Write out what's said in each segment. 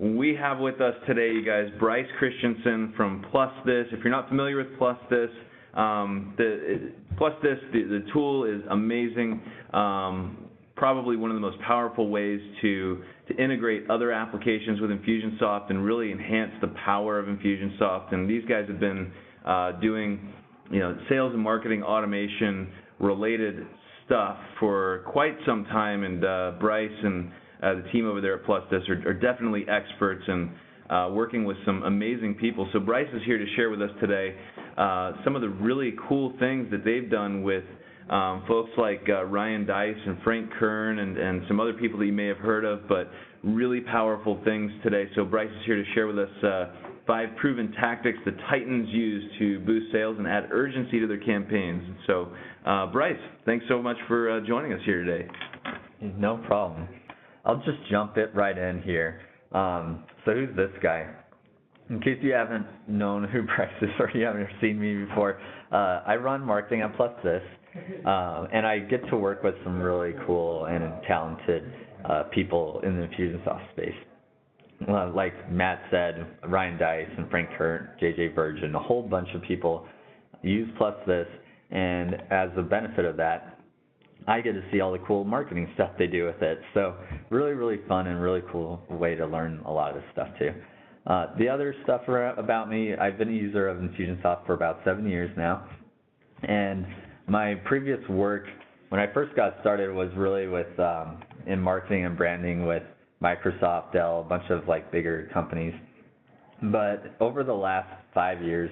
we have with us today, you guys, Bryce Christiansen from PlusThis. If you're not familiar with PlusThis, the tool is amazing. Probably one of the most powerful ways to integrate other applications with Infusionsoft and really enhance the power of Infusionsoft. And these guys have been doing, sales and marketing automation related stuff for quite some time. And Bryce and the team over there at PlusThis are definitely experts and working with some amazing people. So Bryce is here to share with us today some of the really cool things that they've done with folks like Ryan Dice and Frank Kern and some other people that you may have heard of, but really powerful things today. So Bryce is here to share with us 5 proven tactics that Titans use to boost sales and add urgency to their campaigns. So Bryce, thanks so much for joining us here today. No problem. I'll just jump it right in here. So who's this guy? In case you haven't known who Bryce is or you haven't seen me before, I run marketing at PlusThis. And I get to work with some really cool and talented people in the Infusionsoft space. Like Matt said, Ryan Dice and Frank Kern, JJ Virgin, a whole bunch of people use PlusThis, and as a benefit of that, I get to see all the cool marketing stuff they do with it. So really, really fun and really cool way to learn a lot of this stuff too. The other stuff about me, I've been a user of Infusionsoft for about 7 years now, and my previous work, when I first got started, was really with in marketing and branding with Microsoft, Dell, a bunch of bigger companies. But over the last 5 years,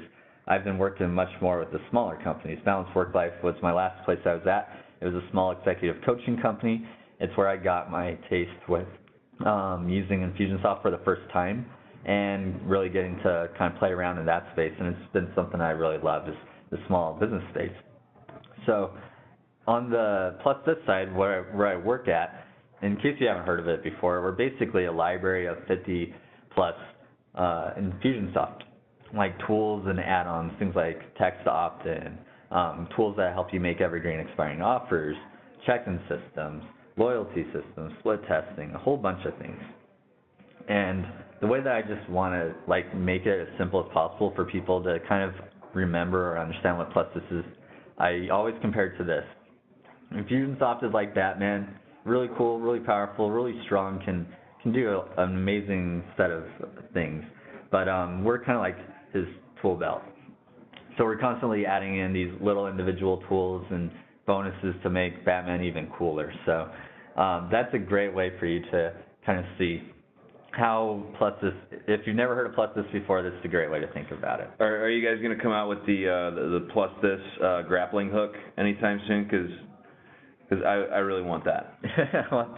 I've been working much more with the smaller companies. Balanced Work Life was my last place I was at. It was a small executive coaching company. It's where I got my taste with using Infusionsoft for the first time and really getting to kind of play around in that space. And it's been something I really love, is the small business space. So on the PlusThis side, where I work at, in case you haven't heard of it before, we're basically a library of 50 plus Infusionsoft, like tools and add-ons, things like text opt-in, tools that help you make Evergreen expiring offers, check-in systems, loyalty systems, split testing, a whole bunch of things. And the way that I just want to make it as simple as possible for people to kind of remember or understand what PlusThis is, I always compare it to this. Infusionsoft is like Batman, really cool, really powerful, really strong, can do an amazing set of things. But we're kind of like his tool belt. So we're constantly adding in these little individual tools and bonuses to make Batman even cooler. So that's a great way for you to kind of see how PlusThis, if you've never heard of PlusThis before, this is a great way to think about it. Are you guys going to come out with the PlusThis grappling hook anytime soon? Because I really want that.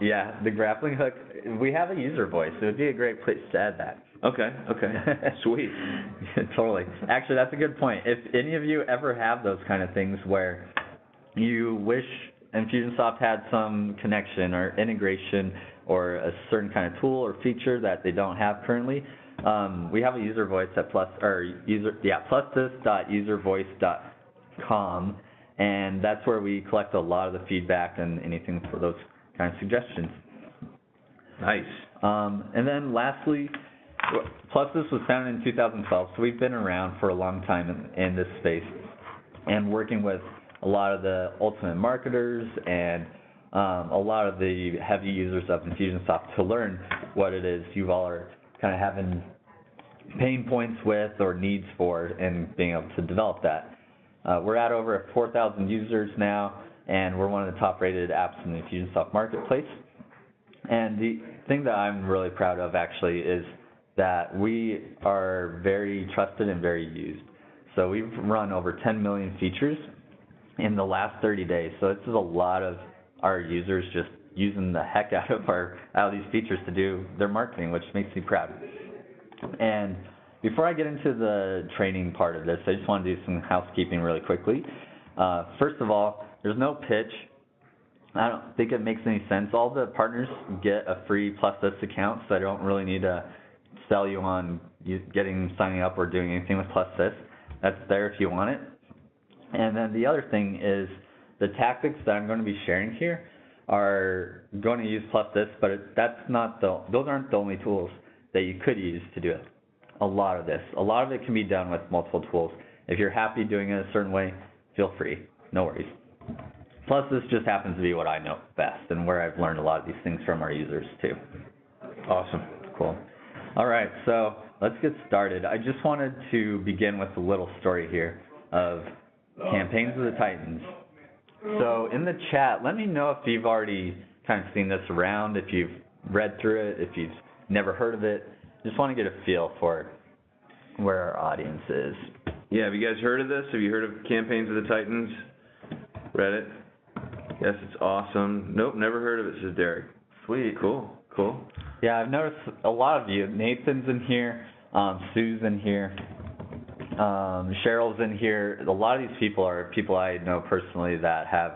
Yeah, the grappling hook, we have a user voice. It would be a great place to add that. Okay, sweet. Totally. Actually, that's a good point. If any of you ever have those kind of things where you wish Infusionsoft had some connection or integration or a certain kind of tool or feature that they don't have currently, we have a user voice at PlusThis.uservoice.com, and that's where we collect a lot of the feedback and anything for those kind of suggestions. Nice. And then lastly, PlusThis was founded in 2012, so we've been around for a long time in this space and working with a lot of the ultimate marketers and a lot of the heavy users of Infusionsoft to learn what it is you all are kind of having pain points with or needs for and being able to develop that. We're at over 4,000 users now, and we're one of the top-rated apps in the Infusionsoft marketplace. And the thing that I'm really proud of, actually, is that we are very trusted and very used. So we've run over 10 million features in the last 30 days. So this is a lot of our users just using the heck out of these features to do their marketing, which makes me proud. And before I get into the training part of this, I just want to do some housekeeping really quickly. First of all, there's no pitch. I don't think it makes any sense. All the partners get a free PlusThis account, so I don't really need to sell you on signing up or doing anything with PlusThis. That's there if you want it. And then the other thing is the tactics that I'm going to be sharing here are going to use PlusThis, but those aren't the only tools. that you could use to do it. A lot of it can be done with multiple tools. If you're happy doing it a certain way, feel free, no worries. PlusThis just happens to be what I know best and where I've learned a lot of these things from our users too. Awesome. Cool. All right, so let's get started. I just wanted to begin with a little story here of Campaigns of the Titans. So in the chat, let me know if you've already kind of seen this around, if you've read through it, if you've never heard of it. Just want to get a feel for where our audience is. Yeah, have you guys heard of this? Have you heard of Campaigns of the Titans? Read it? Yes, it's awesome. Nope, never heard of it, says Derek. Sweet. Cool. Yeah, I've noticed a lot of you. Nathan's in here, Sue's in here, Cheryl's in here. A lot of these people are people I know personally that have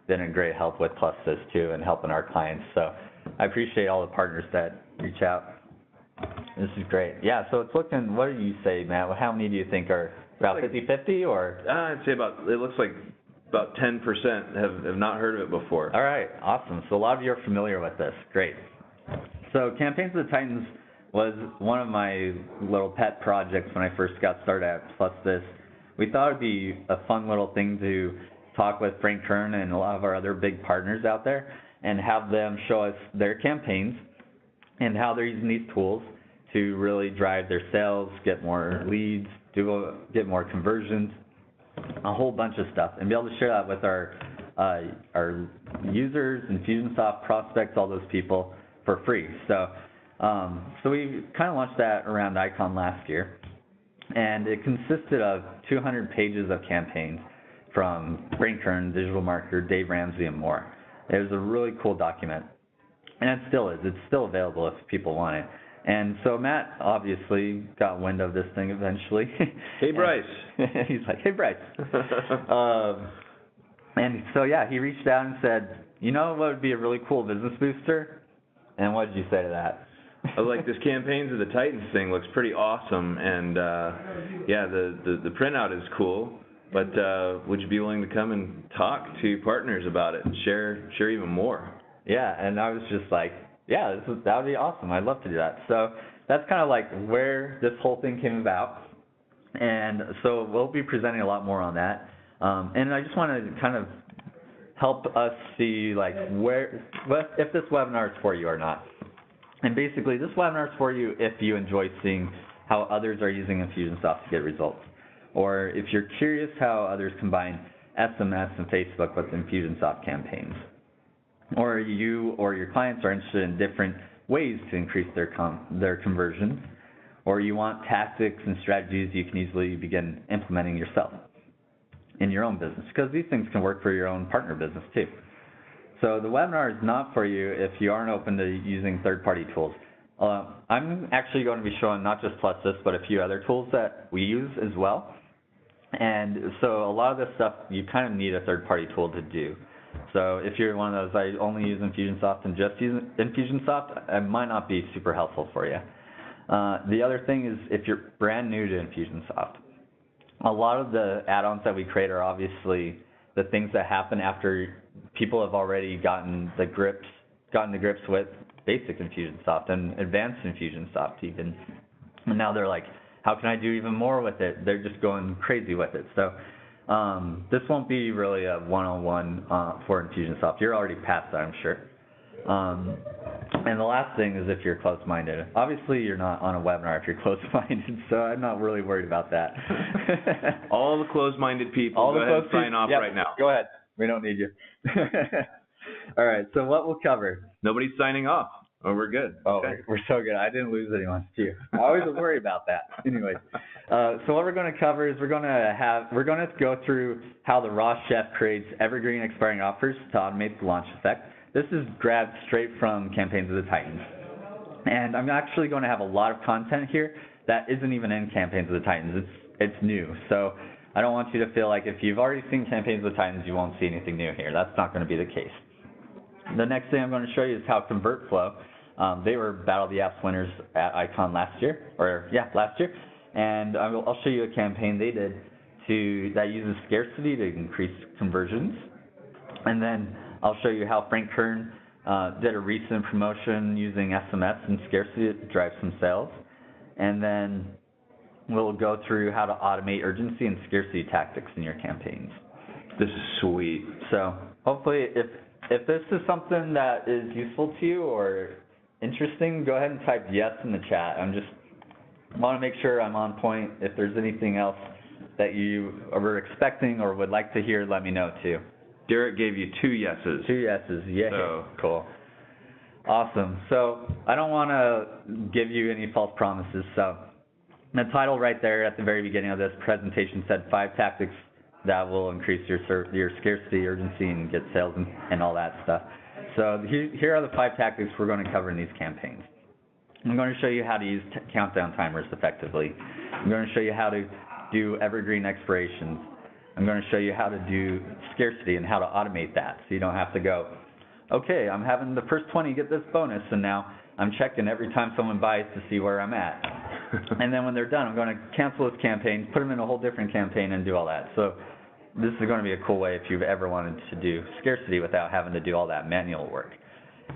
been a great help with PlusThis too and helping our clients. So I appreciate all the partners that reach out. This is great. Yeah, so it's looking, what do you say, Matt? How many do you think are about 50-50 or? I'd say it looks like about 10% have not heard of it before. All right, awesome. So a lot of you are familiar with this. Great. So Campaigns of the Titans was one of my little pet projects when I first got started at PlusThis. We thought it'd be a fun little thing to talk with Frank Kern and a lot of our other big partners out there and have them show us their campaigns and how they're using these tools to really drive their sales, get more leads, get more conversions, a whole bunch of stuff, and be able to share that with our users, Infusionsoft prospects, all those people for free. So we kind of launched that around ICON last year, and it consisted of 200 pages of campaigns from Frank Kern, digital marketer, Dave Ramsey, and more. It was a really cool document, and it still is. It's still available if people want it. And so Matt obviously got wind of this thing eventually. Hey, Bryce. He's like, hey, Bryce. And so, yeah, he reached out and said, you know what would be a really cool business booster? And what did you say to that? I was like, this Campaigns of the Titans thing looks pretty awesome, and yeah, the printout is cool, but would you be willing to come and talk to partners about it and share even more? Yeah, and I was just like, yeah, that would be awesome. I'd love to do that. So that's kind of like where this whole thing came about. And so we'll be presenting a lot more on that. And I just want to kind of help us see like if this webinar is for you or not. And basically this webinar is for you if you enjoy seeing how others are using Infusionsoft to get results. Or if you're curious how others combine SMS and Facebook with Infusionsoft campaigns. Or you or your clients are interested in different ways to increase their conversions, or you want tactics and strategies you can easily begin implementing yourself in your own business, because these things can work for your own partner business too. So the webinar is not for you if you aren't open to using third-party tools. I'm actually going to be showing not just PlusThis, but a few other tools that we use as well. And so a lot of this stuff you kind of need a third-party tool to do. So if you're one of those, I only use Infusionsoft and just use Infusionsoft, it might not be super helpful for you. The other thing is if you're brand new to Infusionsoft, a lot of the add-ons that we create are obviously the things that happen after people have already gotten the grips with basic Infusionsoft and advanced Infusionsoft even. And now they're like, how can I do even more with it? They're just going crazy with it. So this won't be really a one-on-one for Infusionsoft. You're already past that, I'm sure. And the last thing is if you're closed-minded. Obviously, you're not on a webinar if you're closed-minded, so I'm not really worried about that. All the closed-minded people, go ahead and sign off right now. Go ahead. We don't need you. All right, so what we'll cover. Nobody's signing off. Oh, we're good. Oh, okay. We're so good. I didn't lose anyone. Too. I always worry about that. Anyways, so what we're going to cover is we're going to go through how the Raw Chef creates evergreen expiring offers to automate the launch effect. This is grabbed straight from Campaigns of the Titans, and I'm actually going to have a lot of content here that isn't even in Campaigns of the Titans. It's new, so I don't want you to feel like if you've already seen Campaigns of the Titans, you won't see anything new here. That's not going to be the case. The next thing I'm going to show you is how ConvertFlow, they were Battle of the Apps winners at ICON last year, and I'll show you a campaign they did that uses Scarcity to increase conversions. And then I'll show you how Frank Kern did a recent promotion using SMS and Scarcity to drive some sales. And then we'll go through how to automate urgency and scarcity tactics in your campaigns. This is sweet. So hopefully if this is something that is useful to you or interesting, go ahead and type yes in the chat. I want to make sure I'm on point. If there's anything else that you were expecting or would like to hear, let me know too. Derek gave you 2 yeses. 2 yeses, yeah. So cool. Awesome. So I don't want to give you any false promises. So the title right there at the very beginning of this presentation said 5 tactics that will increase your scarcity, urgency, and get sales and all that stuff. So here are the 5 tactics we're going to cover in these campaigns. I'm going to show you how to use countdown timers effectively. I'm going to show you how to do evergreen expirations. I'm going to show you how to do scarcity and how to automate that so you don't have to go, okay, I'm having the first 20 get this bonus, and now I'm checking every time someone buys to see where I'm at. And then when they're done, I'm going to cancel this campaign, put them in a whole different campaign, and do all that. So this is going to be a cool way if you've ever wanted to do scarcity without having to do all that manual work.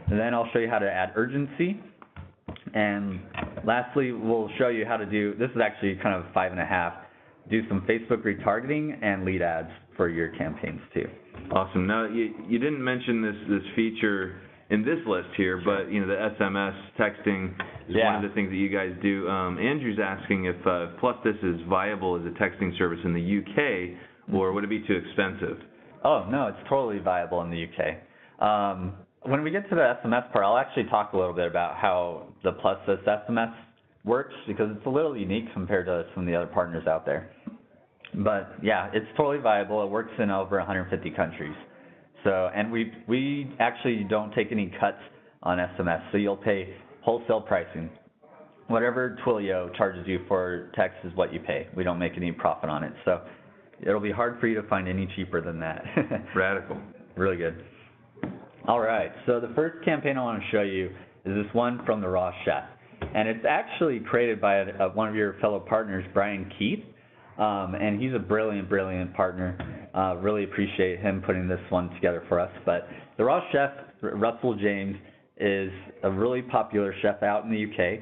And then I'll show you how to add urgency. And lastly, we'll show you how to do, this is actually kind of 5.5, do some Facebook retargeting and lead ads for your campaigns too. Awesome. Now, you didn't mention this feature in this list here, but the SMS texting is one of the things that you guys do. Andrew's asking if PlusThis is viable as a texting service in the UK, or would it be too expensive? Oh, no, it's totally viable in the UK. When we get to the SMS part, I'll actually talk a little bit about how the PlusThis SMS works, because it's a little unique compared to some of the other partners out there. But yeah, it's totally viable. It works in over 150 countries. So, and we actually don't take any cuts on SMS, so you'll pay wholesale pricing. Whatever Twilio charges you for text is what you pay. We don't make any profit on it. So it'll be hard for you to find any cheaper than that. Radical. Really good. All right, so the first campaign I want to show you is this one from the Raw Chef. And it's actually created by one of your fellow partners, Brian Keith. And he's a brilliant, brilliant partner. Really appreciate him putting this one together for us. But the Raw Chef, Russell James, is a really popular chef out in the UK.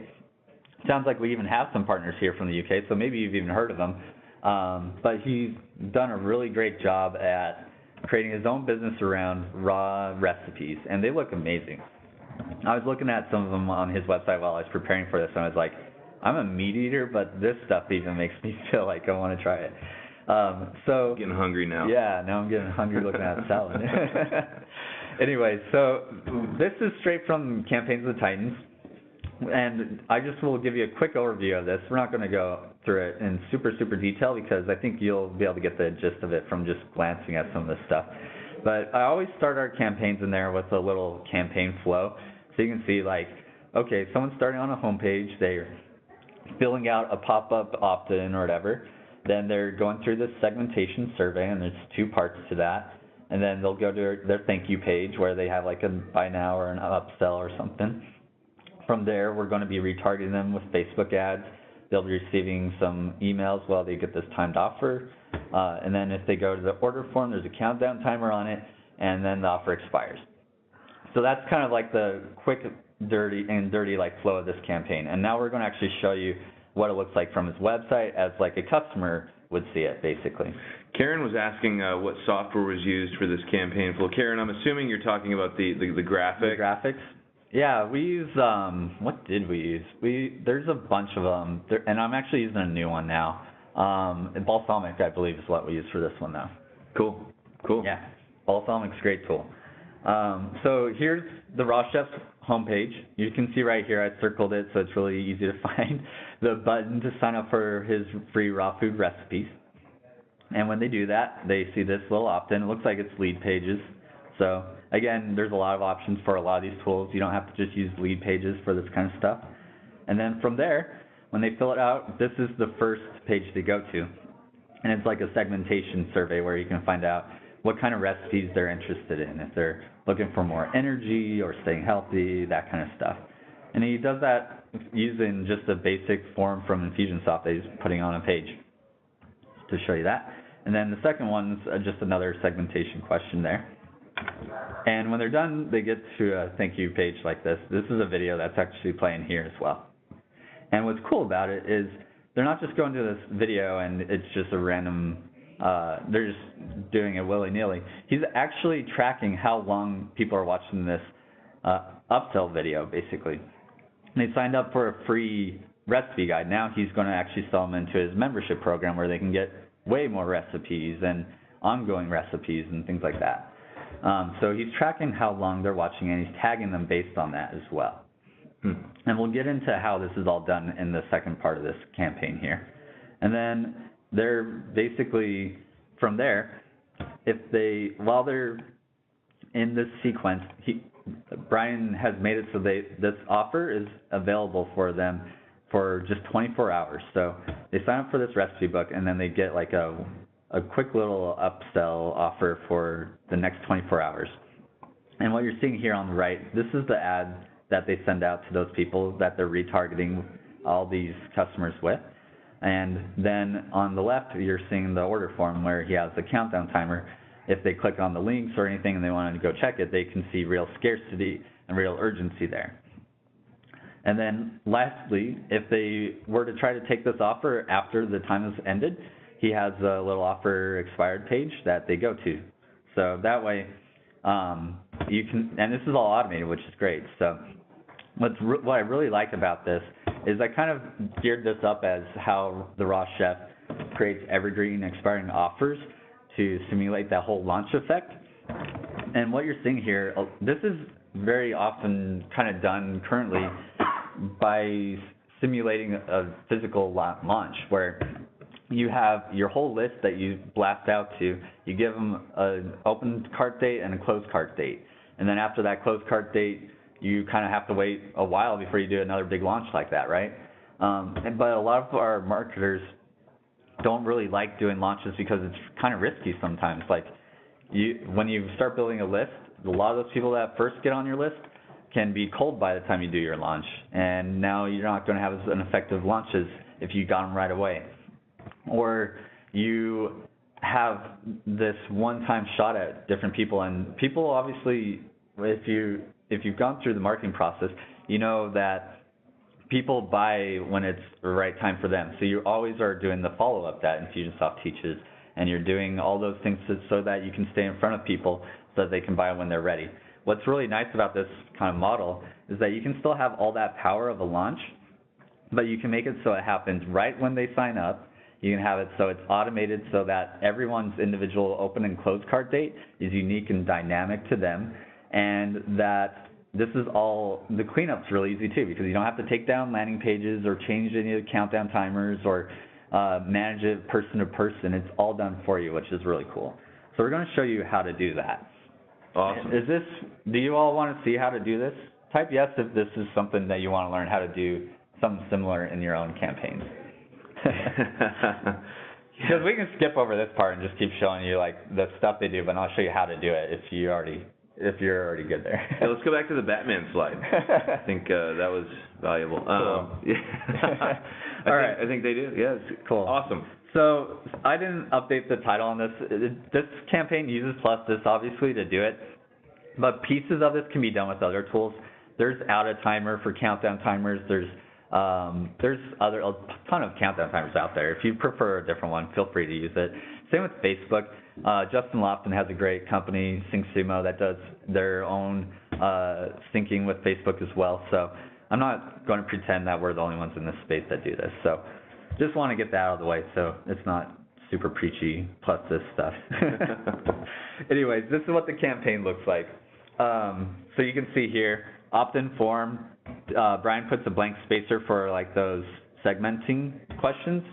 Sounds like we even have some partners here from the UK, so maybe you've even heard of him. But he's done a really great job at creating his own business around raw recipes, and they look amazing. I was looking at some of them on his website while I was preparing for this, and I was like, I'm a meat eater, but this stuff even makes me feel like I want to try it. So getting hungry now. Yeah, now I'm getting hungry looking at the salad. Anyway, so this is straight from Campaigns of the Titans, and I just will give you a quick overview of this. We're not going to go through it in super detail, because I think you'll be able to get the gist of it from just glancing at some of this stuff. But I always start our campaigns in there with a little campaign flow, so you can see, like, okay, someone's starting on a homepage, they're filling out a pop-up opt-in or whatever, then they're going through this segmentation survey, and there's 2 parts to that, and then they'll go to their thank you page where they have like a buy now or an upsell or something. From there, we're going to be retargeting them with Facebook ads. They'll be receiving some emails while they get this timed offer. And then if they go to the order form, there's a countdown timer on it, and then the offer expires. So that's kind of like the quick, dirty like flow of this campaign. And now we're going to actually show you what it looks like from his website as like a customer would see it, basically. Karen was asking what software was used for this campaign flow. Karen, I'm assuming you're talking about the graphic. The graphics? Yeah, we use, what did we use? There's a bunch of them, and I'm actually using a new one now. Balsamic, I believe, is what we use for this one now. Cool. Yeah, Balsamic's a great tool. So here's the Raw Chef's homepage. You can see right here, I circled it, so it's really easy to find the button to sign up for his free raw food recipes. And when they do that, they see this little opt-in. It looks like it's lead pages. So again, there's a lot of options for a lot of these tools. You don't have to just use lead pages for this kind of stuff. And then from there, when they fill it out, this is the first page they go to. And it's like a segmentation survey where you can find out what kind of recipes they're interested in, if they're looking for more energy or staying healthy, that kind of stuff. And he does that using just a basic form from Infusionsoft that he's putting on a page to show you that. And then the second one's just another segmentation question there. And when they're done, they get to a thank you page like this. This is a video that's actually playing here as well. And what's cool about it is they're not just going to this video and it's just a random, they're just doing it willy-nilly. He's actually tracking how long people are watching this upsell video, basically. And they signed up for a free recipe guide. Now he's going to actually sell them into his membership program where they can get way more recipes and ongoing recipes and things like that. So he's tracking how long they're watching and he's tagging them based on that as well. And we'll get into how this is all done in the second part of this campaign here. And then they're basically, from there, while they're in this sequence, Brian has made it so this offer is available for them for just 24 hours. So they sign up for this recipe book and then they get like a quick little upsell offer for the next 24 hours. And what you're seeing here on the right, this is the ad that they send out to those people that they're retargeting all these customers with. And then on the left, you're seeing the order form where he has a countdown timer. If they click on the links or anything and they want to go check it, they can see real scarcity and real urgency there. And then lastly, if they were to try to take this offer after the time has ended, he has a little offer expired page that they go to. So that way, you can, and this is all automated, which is great. So what I really like about this is I kind of geared this up as how the Raw Chef creates evergreen expiring offers to simulate that whole launch effect. And what you're seeing here, this is very often kind of done currently by simulating a physical launch where you have your whole list that you blast out to, you give them an open cart date and a closed cart date. And then after that closed cart date, you kind of have to wait a while before you do another big launch like that, right? But a lot of our marketers don't really like doing launches because it's kind of risky sometimes. Like when you start building a list, a lot of those people that first get on your list can be cold by the time you do your launch. And now you're not going to have an effective launch as if you got them right away. Or you have this one-time shot at different people, and people obviously, if you've gone through the marketing process, you know that people buy when it's the right time for them. So you always are doing the follow-up that Infusionsoft teaches, and you're doing all those things so that you can stay in front of people so that they can buy when they're ready. What's really nice about this kind of model is that you can still have all that power of a launch, but you can make it so it happens right when they sign up. You can have it so it's automated so that everyone's individual open and close cart date is unique and dynamic to them, and that this is all, the cleanup's really easy too, because you don't have to take down landing pages or change any of the countdown timers or manage it person to person. It's all done for you, which is really cool. So we're going to show you how to do that. Awesome. Do you all want to see how to do this? Type yes if this is something that you want to learn how to do something similar in your own campaigns. Because we can skip over this part and just keep showing you like the stuff they do, but I'll show you how to do it if you're already good there. Yeah, let's go back to the Batman slide. I think that was valuable. Cool. I think they do. Yeah, it's cool. Awesome. So I didn't update the title on this. This campaign uses PlusThis obviously to do it, but pieces of this can be done with other tools. There's out a timer for countdown timers. There's a ton of countdown timers out there. If you prefer a different one, feel free to use it. Same with Facebook. Justin Lofton has a great company, SyncSumo, that does their own syncing with Facebook as well. So I'm not going to pretend that we're the only ones in this space that do this. So just want to get that out of the way so it's not super preachy PlusThis stuff. Anyways, this is what the campaign looks like. So you can see here, opt-in form. Brian puts a blank spacer for like those segmenting questions.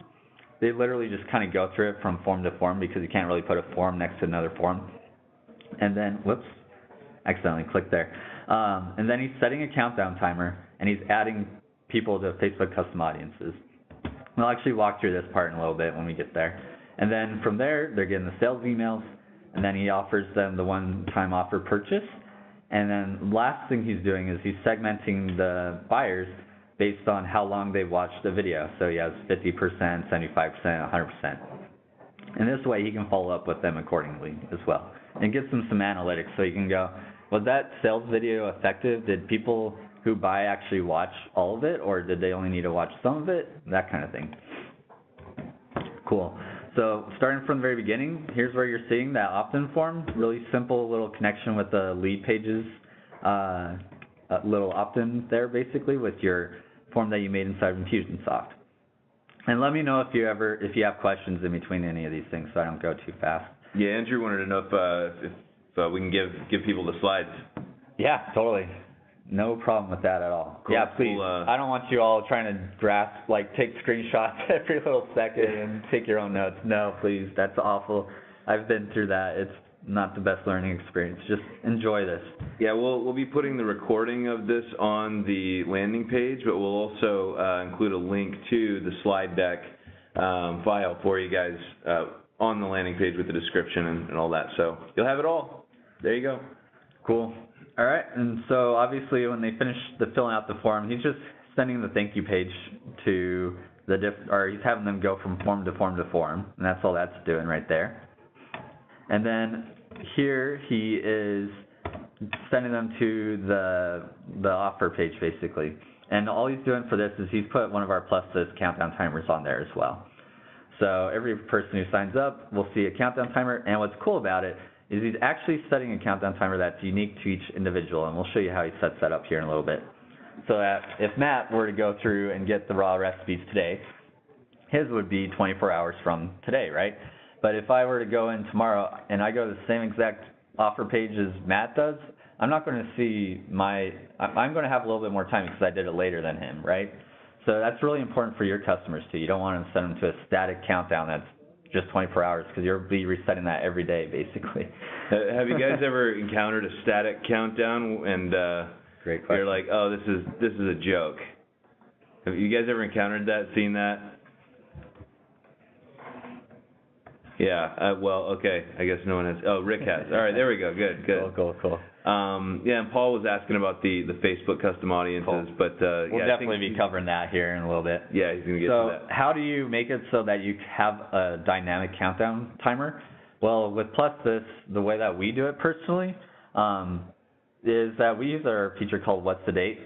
They literally just kind of go through it from form to form because you can't really put a form next to another form. And then, whoops, accidentally clicked there. And then he's setting a countdown timer and he's adding people to Facebook custom audiences. We'll actually walk through this part in a little bit when we get there. And then from there, they're getting the sales emails, and then he offers them the one-time offer purchase. And then last thing he's doing is he's segmenting the buyers based on how long they've watched the video. So he has 50%, 75%, 100%. And this way he can follow up with them accordingly as well. and get some analytics so you can go, was that sales video effective? Did people who buy actually watch all of it, or did they only need to watch some of it? That kind of thing. Cool. So starting from the very beginning, here's where you're seeing that opt-in form. Really simple little connection with the lead pages, a little opt-in there basically with your form that you made inside of Infusionsoft. And let me know if you have questions in between any of these things, so I don't go too fast. Yeah, Andrew wanted to know if we can give people the slides. Yeah, totally. No problem with that at all. Cool. Yeah, please. I don't want you all trying to grasp, take screenshots every little second and take your own notes. No, please. That's awful. I've been through that. It's not the best learning experience. Just enjoy this. Yeah, we'll be putting the recording of this on the landing page, but we'll also include a link to the slide deck file for you guys on the landing page with the description and all that. So you'll have it all. There you go. Cool. All right, and so obviously when they finish filling out the form, he's just sending the thank you page to or he's having them go from form to form to form, and that's all that's doing right there. And then here he is sending them to the offer page basically. And all he's doing for this is he's put one of our PlusThis countdown timers on there as well. So every person who signs up will see a countdown timer, and what's cool about it is he's actually setting a countdown timer that's unique to each individual, and we'll show you how he sets that up here in a little bit. So that if Matt were to go through and get the raw recipes today, his would be 24 hours from today, right? But if I were to go in tomorrow and I go to the same exact offer page as Matt does, I'm not going to see I'm going to have a little bit more time because I did it later than him, right? So that's really important for your customers too. You don't want to send them to a static countdown that's just 24 hours because you'll be resetting that every day basically. Have you guys ever encountered a static countdown and Great question. you're like, oh, this is a joke? Have you guys ever encountered that, seen that? Yeah, well, okay, I guess no one has. Oh, Rick has. All right, there we go, good. Cool. Yeah, and Paul was asking about the Facebook custom audiences, cool. But we'll definitely be covering that here in a little bit. Yeah, he's going to get to that. So how do you make it so that you have a dynamic countdown timer? Well, with PlusThis, the way that we do it personally is that we use our feature called What's the Date?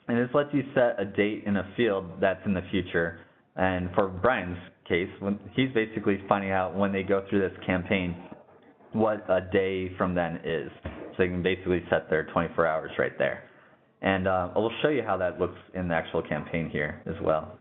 And this lets you set a date in a field that's in the future. And for Brian's case, he's basically finding out when they go through this campaign what a day from then is. So you can basically set their 24 hours right there. And we'll show you how that looks in the actual campaign here as well.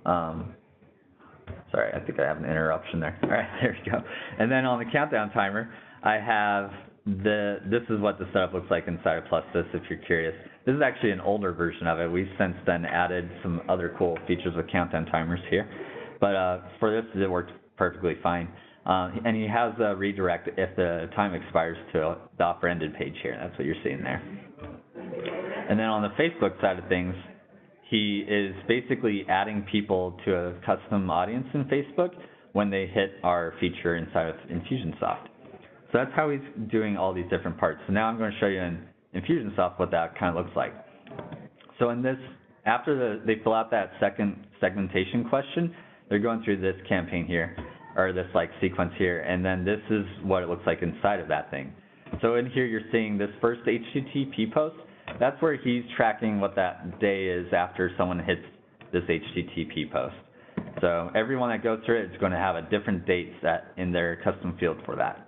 Sorry, I think I have an interruption there. All right, there we go. And then on the countdown timer, I have this is what the setup looks like inside of PlusThis if you're curious. This is actually an older version of it. We've since then added some other cool features with countdown timers here. But for this, it worked perfectly fine. And he has a redirect if the time expires to the offer ended page here. That's what you're seeing there. And then on the Facebook side of things, he is basically adding people to a custom audience in Facebook when they hit our feature inside of Infusionsoft. So that's how he's doing all these different parts. So now I'm going to show you in Infusionsoft what that kind of looks like. So in this, after they fill out that second segmentation question, they're going through this campaign here, or this sequence here, and then this is what it looks like inside of that thing. So in here you're seeing this first HTTP post. That's where he's tracking what that day is after someone hits this HTTP post. So everyone that goes through it is going to have a different date set in their custom field for that.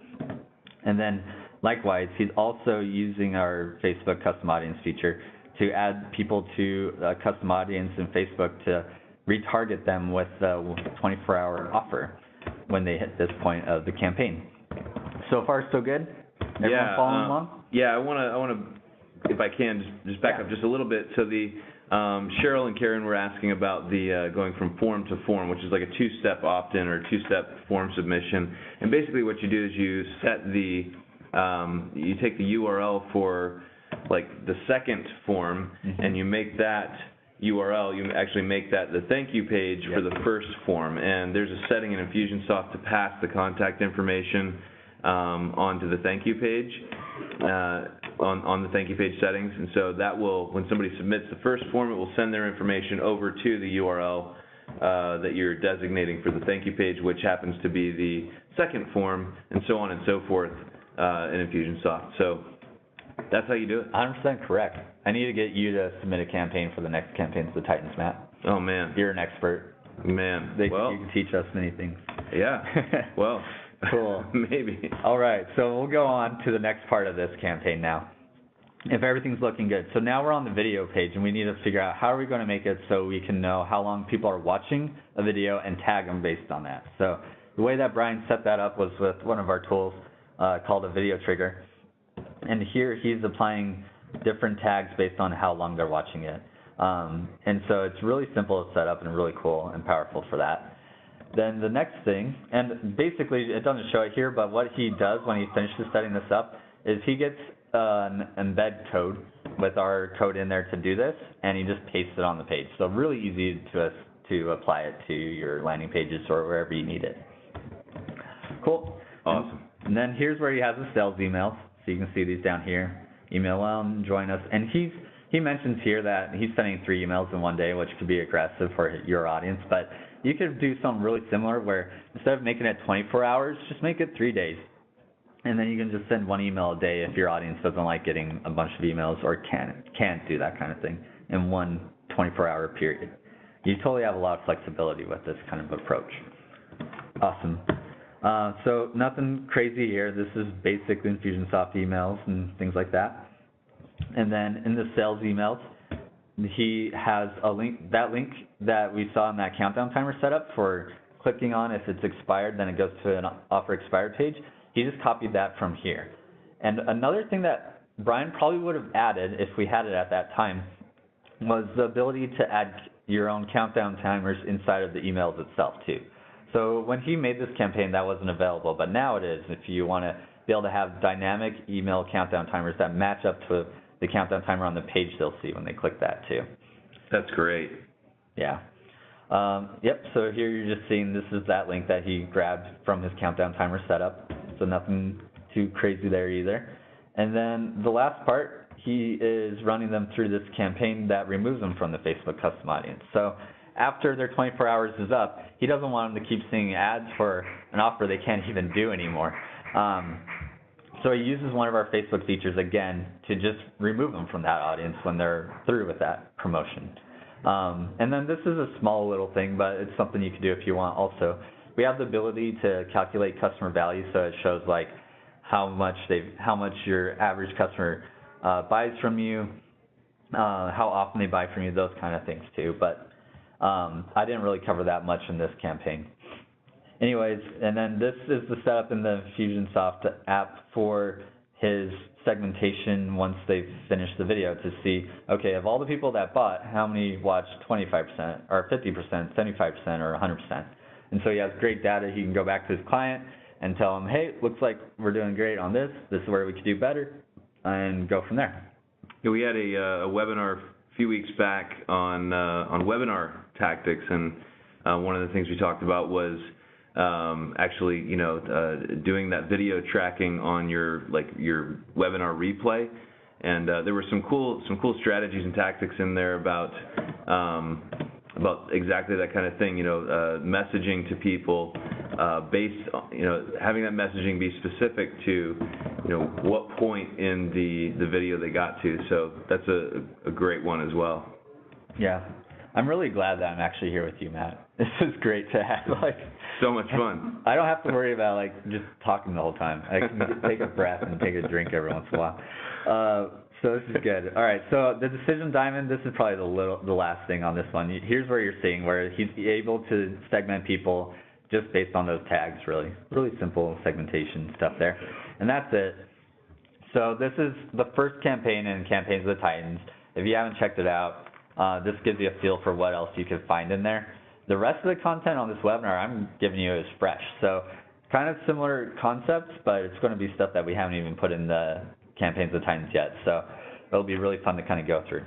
And then likewise, he's also using our Facebook custom audience feature to add people to a custom audience in Facebook to retarget them with the 24-hour offer when they hit this point of the campaign. So far, so good? Everyone following along? Yeah, I want to, if I can, just back up just a little bit. So the Cheryl and Karen were asking about the going from form to form, which is like a two-step opt-in or a two-step form submission. And basically what you do is you set you take the URL for the second form, and you make that URL, you actually make that the thank you page for the first form. And there's a setting in Infusionsoft to pass the contact information onto the thank you page, on the thank you page settings. And so that will, when somebody submits the first form, it will send their information over to the URL that you're designating for the thank you page, which happens to be the second form, and so on and so forth. in Infusionsoft. So that's how you do it. 100% correct. I need to get you to submit a campaign for the next Campaigns of the Titans, Matt. Oh, man. You're an expert. Man. You can teach us many things. Yeah. Well, cool. Maybe. All right, so we'll go on to the next part of this campaign now. If everything's looking good. So now we're on the video page, and we need to figure out how are we going to make it so we can know how long people are watching a video and tag them based on that. So the way that Brian set that up was with one of our tools called a video trigger. And here he's applying different tags based on how long they're watching it. And so it's really simple to set up and really cool and powerful for that. Then the next thing, and basically it doesn't show it here, but what he does when he finishes setting this up is he gets an embed code with our code in there to do this, and he just pastes it on the page. So really easy to apply it to your landing pages or wherever you need it. Cool. Awesome. And then here's where he has his sales emails. So you can see these down here. Email them, join us. And he mentions here that he's sending 3 emails in one day, which could be aggressive for your audience. But you could do something really similar where instead of making it 24 hours, just make it 3 days. And then you can just send 1 email a day if your audience doesn't like getting a bunch of emails or can't do that kind of thing in one 24-hour period. You totally have a lot of flexibility with this kind of approach. Awesome. So nothing crazy here. This is basic Infusionsoft emails and things like that. And then in the sales emails, he has a link, that link that we saw in that countdown timer setup for clicking on if it's expired, then it goes to an offer expired page. He just copied that from here. And another thing that Brian probably would have added if we had it at that time was the ability to add your own countdown timers inside of the emails itself too. So when he made this campaign, that wasn't available, but now it is. If you want to be able to have dynamic email countdown timers that match up to the countdown timer on the page they'll see when they click that too. That's great. Yeah. Yep, so here you're just seeing this is that link that he grabbed from his countdown timer setup. So nothing too crazy there either. And then the last part, he is running them through this campaign that removes them from the Facebook custom audience. So after their 24 hours is up, he doesn't want them to keep seeing ads for an offer they can't even do anymore. So he uses one of our Facebook features again to just remove them from that audience when they're through with that promotion. And then this is a small little thing, but it's something you can do if you want also. We have the ability to calculate customer value, so it shows like how much your average customer buys from you, how often they buy from you, those kind of things too. But I didn't really cover that much in this campaign. Anyways, and then this is the setup in the Infusionsoft app for his segmentation once they've finished the video to see, okay, of all the people that bought, how many watched 25% or 50%, 75% or 100%. And so he has great data. He can go back to his client and tell him, hey, looks like we're doing great on this. This is where we could do better, and go from there. Yeah, we had a webinar a few weeks back on webinar tactics, and one of the things we talked about was actually, doing that video tracking on your webinar replay, and there were some cool strategies and tactics in there about exactly that kind of thing. Messaging to people based on, having that messaging be specific to what point in the video they got to. So that's a great one as well. Yeah. I'm really glad that I'm actually here with you, Matt. This is great to have, so much fun. I don't have to worry about, just talking the whole time. I can take a breath and take a drink every once in a while. So this is good. All right, so the decision diamond, this is probably the last thing on this one. Here's where you're seeing where he's able to segment people just based on those tags, really. Really simple segmentation stuff there. And that's it. So this is the first campaign in Campaigns of the Titans. If you haven't checked it out, this gives you a feel for what else you could find in there. The rest of the content on this webinar I'm giving you is fresh. So kind of similar concepts, but it's going to be stuff that we haven't even put in the Campaigns of the Titans yet. So it'll be really fun to kind of go through.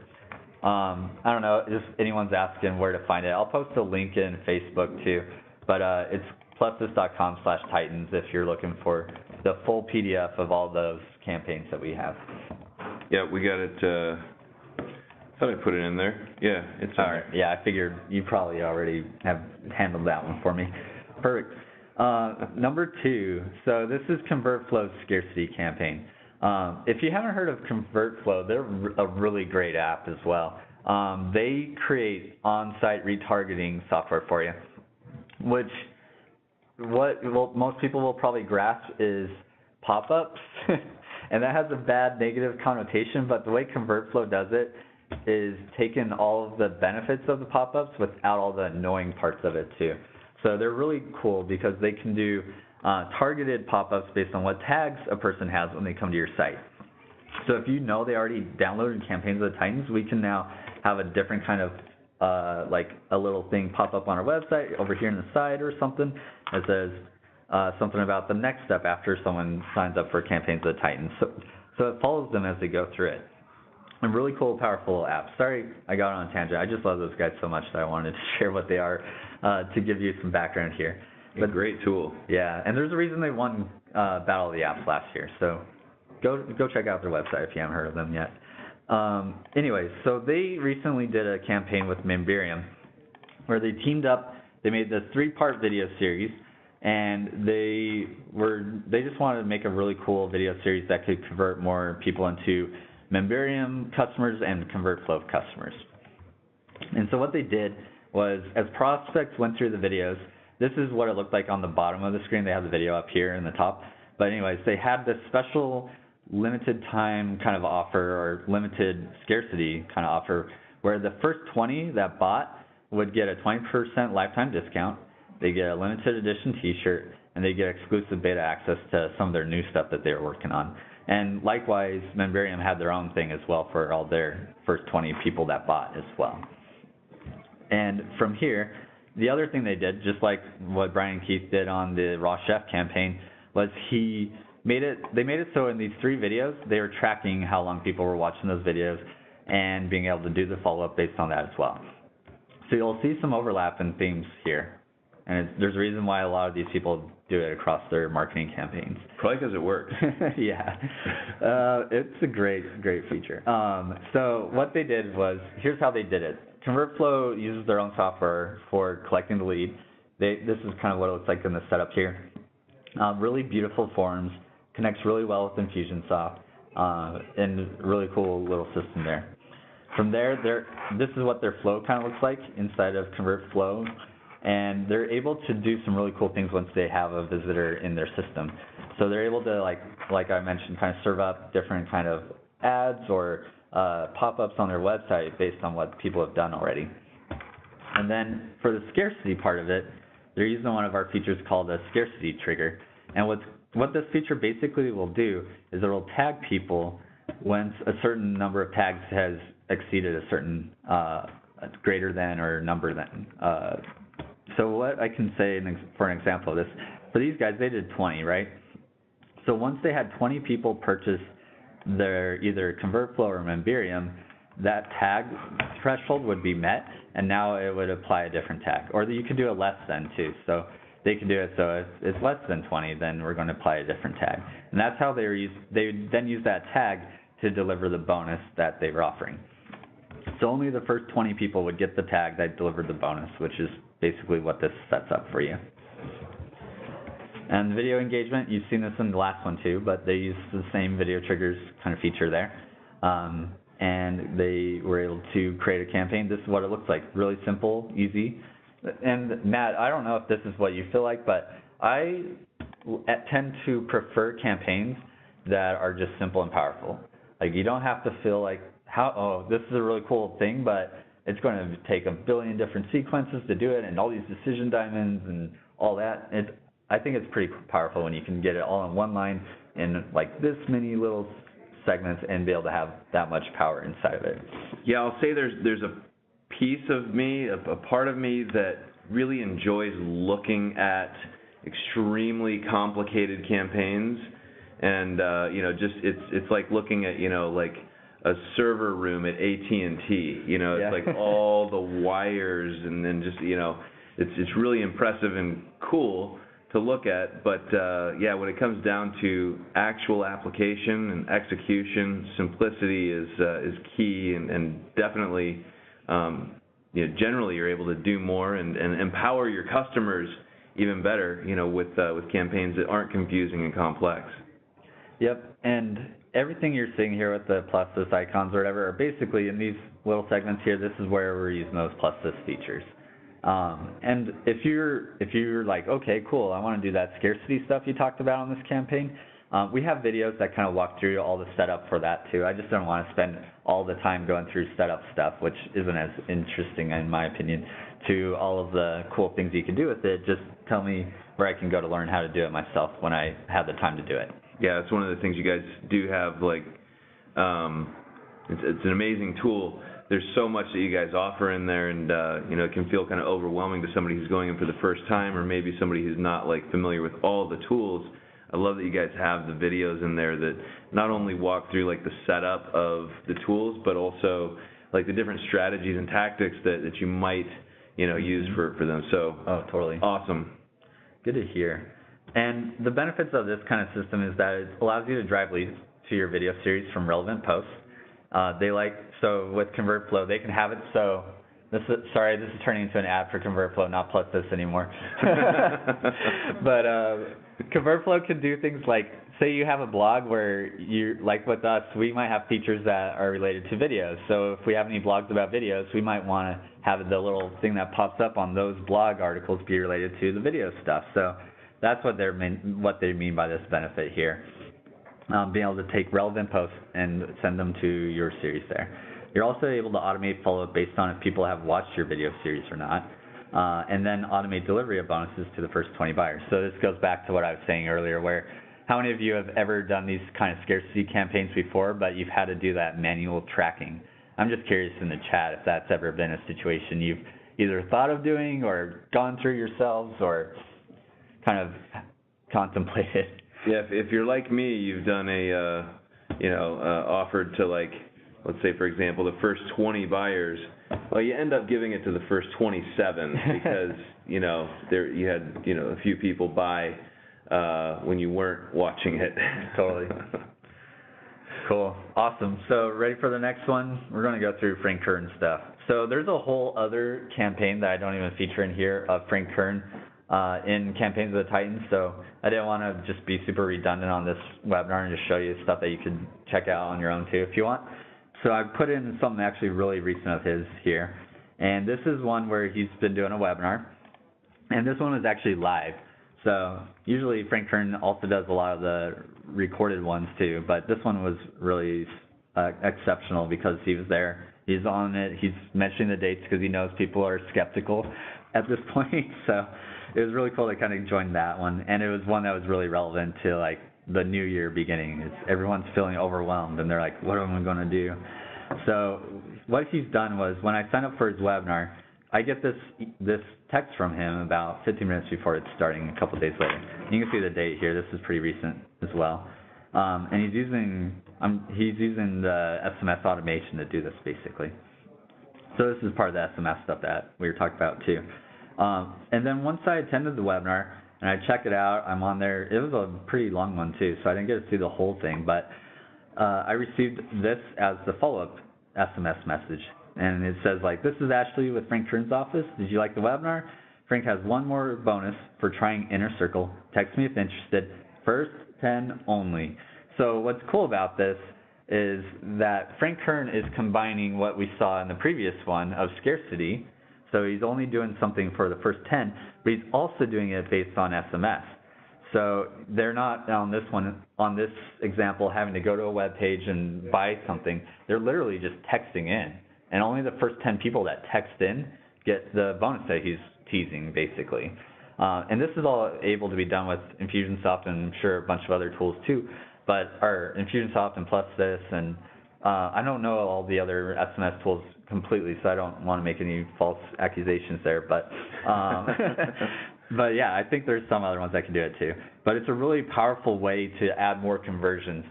I don't know if anyone's asking where to find it. I'll post a link in Facebook too, but it's PlusThis.com/Titans if you're looking for the full PDF of all those campaigns that we have. Yeah, we got it. I thought I put it in there. Yeah, it's all right. Yeah, I figured you probably already have handled that one for me. Perfect. Number 2, so this is ConvertFlow's Scarcity campaign. If you haven't heard of ConvertFlow, they're a really great app as well. They create on-site retargeting software for you, which most people will probably grasp is pop-ups, and that has a bad negative connotation, but the way ConvertFlow does it is taking all of the benefits of the pop-ups without all the annoying parts of it too. So they're really cool because they can do targeted pop-ups based on what tags a person has when they come to your site. So if you know they already downloaded Campaigns of the Titans, we can now have a different kind of like a little thing pop up on our website over here on the side or something that says something about the next step after someone signs up for Campaigns of the Titans. So it follows them as they go through it. A really cool, powerful app. Sorry I got on a tangent. I just love those guys so much that I wanted to share what they are to give you some background here. But, a great tool. Yeah, and there's a reason they won Battle of the Apps last year. So go check out their website if you haven't heard of them yet. Anyways, so they recently did a campaign with Memberium where they teamed up. They made this 3-part video series, and they just wanted to make a really cool video series that could convert more people into Memberium customers and ConvertFlow customers. And so what they did was, as prospects went through the videos, this is what it looked like on the bottom of the screen. They have the video up here in the top. But anyways, they had this special limited time kind of offer, or limited scarcity kind of offer, where the first 20 that bought would get a 20% lifetime discount. They get a limited edition t-shirt, and they get exclusive beta access to some of their new stuff that they were working on. And likewise, Memberium had their own thing as well for all their first 20 people that bought as well. And from here, the other thing they did, just like what Brian and Keith did on the Raw Chef campaign, was they made it so in these 3 videos, they were tracking how long people were watching those videos and being able to do the follow-up based on that as well. So you'll see some overlap in themes here. And there's a reason why a lot of these people do it across their marketing campaigns. Probably because it works. Yeah. It's a great feature. So what they did was, here's how they did it. ConvertFlow uses their own software for collecting the lead. This is kind of what it looks like in the setup here. Really beautiful forms, connects really well with Infusionsoft, and really cool little system there. From there, this is what their flow kind of looks like inside of ConvertFlow. And they're able to do some really cool things once they have a visitor in their system. So they're able to, like I mentioned, kind of serve up different kind of ads or pop-ups on their website based on what people have done already. And then for the scarcity part of it, they're using one of our features called a scarcity trigger. And what this feature basically will do is it will tag people once a certain number of tags has exceeded a certain greater than or number than. So what I can say for an example of this, for these guys, they did 20, right? So once they had 20 people purchase their either ConvertFlow or Memberium, that tag threshold would be met, and now it would apply a different tag. Or you could do a less than too. So they can do it so if it's less than 20, then we're going to apply a different tag. And that's how they would then use that tag to deliver the bonus that they were offering. So only the first 20 people would get the tag that delivered the bonus, which is basically what this sets up for you. And video engagement, you've seen this in the last one too, but they use the same video triggers kind of feature there. And they were able to create a campaign. This is what it looks like. Really simple, easy. And Matt, I don't know if this is what you feel like, but I tend to prefer campaigns that are just simple and powerful. Like, you don't have to feel like, this is a really cool thing, but it's going to take a billion different sequences to do it and all these decision diamonds and all that. I think it's pretty powerful when you can get it all in one line in like this many little segments and be able to have that much power inside of it. Yeah, I'll say there's a piece of me, a part of me that really enjoys looking at extremely complicated campaigns, and it's like looking at like a server room at AT&T. It's like all the wires, and then just it's really impressive and cool to look at. But when it comes down to actual application and execution, simplicity is key, and definitely generally you're able to do more and empower your customers even better, with campaigns that aren't confusing and complex. Yep, and everything you're seeing here with the PlusThis icons or whatever are basically in these little segments here. This is where we're using those PlusThis features. And if you're like, okay, cool, I want to do that scarcity stuff you talked about on this campaign, we have videos that kind of walk through all the setup for that too. I just don't want to spend all the time going through setup stuff, which isn't as interesting in my opinion, to all of the cool things you can do with it. Just tell me where I can go to learn how to do it myself when I have the time to do it. Yeah, it's one of the things you guys do have, it's an amazing tool. There's so much that you guys offer in there, and it can feel kind of overwhelming to somebody who's going in for the first time, or maybe somebody who's not familiar with all the tools. I love that you guys have the videos in there that not only walk through the setup of the tools, but also the different strategies and tactics that you might use for them. So totally awesome. Good to hear. And the benefits of this kind of system is that it allows you to drive leads to your video series from relevant posts. So with ConvertFlow, they can have it so, this is turning into an ad for ConvertFlow, not PlusThis anymore. But ConvertFlow can do things like, say you have a blog where like with us, we might have features that are related to videos. So if we have any blogs about videos, we might want to have the little thing that pops up on those blog articles be related to the video stuff. So that's what they mean by this benefit here. Being able to take relevant posts and send them to your series there. You're also able to automate follow-up based on if people have watched your video series or not, and then automate delivery of bonuses to the first 20 buyers. So this goes back to what I was saying earlier, where how many of you have ever done these kind of scarcity campaigns before, but you've had to do that manual tracking? I'm just curious in the chat if that's ever been a situation you've either thought of doing or gone through yourselves or kind of contemplated. Yeah, if you're like me, you've done offered to let's say for example, the first 20 buyers. Well, you end up giving it to the first 27 because you had a few people buy when you weren't watching it. Totally. Cool. Awesome. So ready for the next one? We're going to go through Frank Kern stuff. So there's a whole other campaign that I don't even feature in here of Frank Kern in Campaigns of the Titans. So I didn't want to just be super redundant on this webinar and just show you stuff that you can check out on your own too if you want. So I put in something actually really recent of his here. And this is one where he's been doing a webinar. And this one was actually live. So usually Frank Kern also does a lot of the recorded ones too, but this one was really exceptional because he was there. He's on it. He's mentioning the dates because he knows people are skeptical at this point. So it was really cool to kind of join that one. And it was one that was really relevant to the new year beginning. Everyone's feeling overwhelmed and they're like, what am I going to do? So what he's done was when I signed up for his webinar, I get this text from him about 15 minutes before it's starting, a couple of days later. You can see the date here. This is pretty recent as well. And he's using the SMS automation to do this basically. So this is part of the SMS stuff that we were talking about too. And then once I attended the webinar and I checked it out, I'm on there. It was a pretty long one too, so I didn't get to see the whole thing. But I received this as the follow-up SMS message. And it says this is Ashley with Frank Kern's office. Did you like the webinar? Frank has one more bonus for trying Inner Circle. Text me if interested. First 10 only. So what's cool about this is that Frank Kern is combining what we saw in the previous one of scarcity. So he's only doing something for the first 10, but he's also doing it based on SMS. So they're not on this example, having to go to a web page and buy something. They're literally just texting in. And only the first 10 people that text in get the bonus that he's teasing, basically. And this is all able to be done with Infusionsoft and I'm sure a bunch of other tools too. But our Infusionsoft and PlusThis, and I don't know all the other SMS tools completely, so I don't want to make any false accusations there. But but yeah, I think there's some other ones that can do it too. But it's a really powerful way to add more conversions.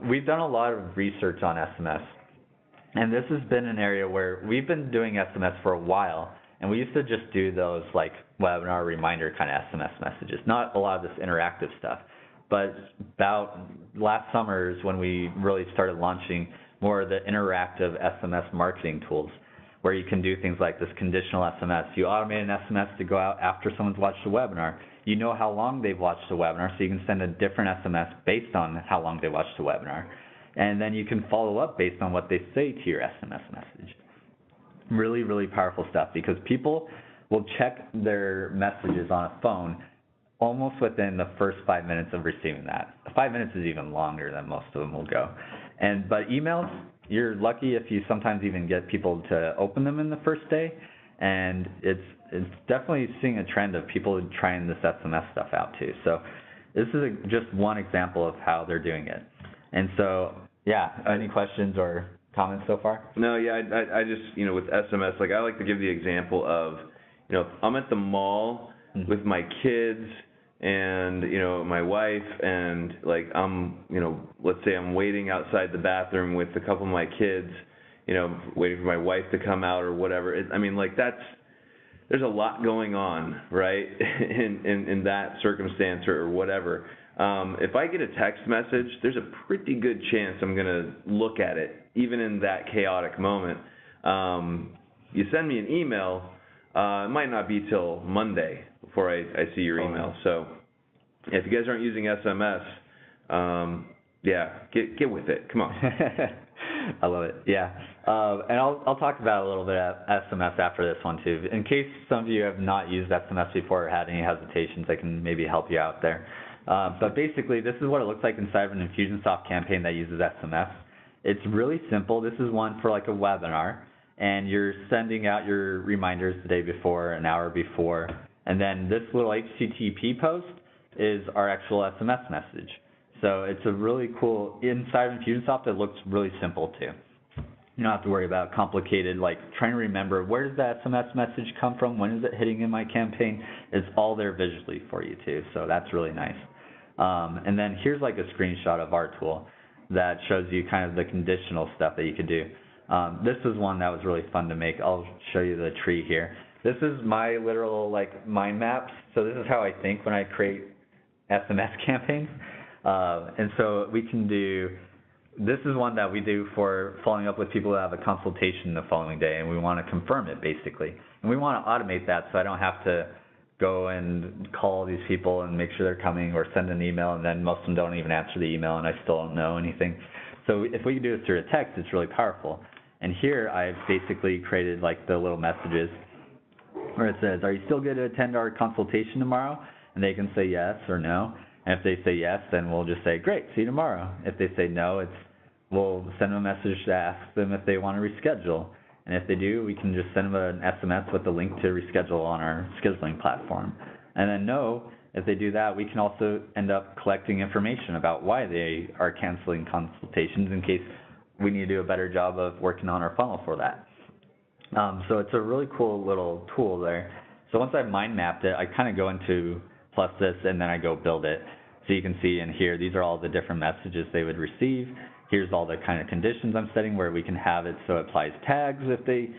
We've done a lot of research on SMS. And this has been an area where we've been doing SMS for a while, and we used to just do those webinar reminder kind of SMS messages, not a lot of this interactive stuff. But about last summer is when we really started launching more of the interactive SMS marketing tools, where you can do things like this conditional SMS. You automate an SMS to go out after someone's watched a webinar. You know how long they've watched a webinar, so you can send a different SMS based on how long they watched a webinar. And then you can follow up based on what they say to your SMS message. Really, really powerful stuff, because people will check their messages on a phone almost within the first 5 minutes of receiving that. 5 minutes is even longer than most of them will go. But emails, you're lucky if you sometimes even get people to open them in the first day. And it's definitely seeing a trend of people trying this SMS stuff out too. So this is just one example of how they're doing it. And so, yeah, any questions or comments so far? No, yeah, I just, with SMS, like, I like to give the example of, if I'm at the mall with my kids and, my wife, and, like, I'm, let's say I'm waiting outside the bathroom with a couple of my kids, waiting for my wife to come out or whatever. There's a lot going on, right, in that circumstance or whatever. If I get a text message, there's a pretty good chance I'm going to look at it, even in that chaotic moment. You send me an email, it might not be till Monday before I see your email. So if you guys aren't using SMS, get with it. Come on. I love it. Yeah. And I'll talk about a little bit of SMS after this one too. In case some of you have not used SMS before or had any hesitations, I can maybe help you out there. But basically, this is what it looks like inside of an Infusionsoft campaign that uses SMS. It's really simple. This is one for like a webinar, and you're sending out your reminders the day before, an hour before, and then this little HTTP post is our actual SMS message. So it's a really cool, inside of Infusionsoft, it looks really simple too. You don't have to worry about complicated, like trying to remember where does the SMS message come from, when is it hitting in my campaign. It's all there visually for you too, so that's really nice. And then here's like a screenshot of our tool that shows you kind of the conditional stuff that you could do. This is one that was really fun to make. I'll show you the tree here. This is my literal like mind maps. So this is how I think when I create SMS campaigns. And so we can do, this is one that we do for following up with people who have a consultation the following day, and we want to confirm it basically. And we want to automate that so I don't have to go and call these people and make sure they're coming, or send an email and then most of them don't even answer the email and I still don't know anything. So if we can do it through a text, it's really powerful. And here I've basically created like the little messages where it says, are you still going to attend our consultation tomorrow? And they can say yes or no. And if they say yes, then we'll just say, great, see you tomorrow. If they say no, we'll send them a message to ask them if they want to reschedule. And if they do, we can just send them an SMS with the link to reschedule on our scheduling platform. And then no, if they do that, we can also end up collecting information about why they are canceling consultations in case we need to do a better job of working on our funnel for that. So it's a really cool little tool there. So once I've mind mapped it, I kind of go into PlusThis and then I go build it. So you can see in here, these are all the different messages they would receive. Here's all the kind of conditions I'm setting where we can have it so it applies tags if they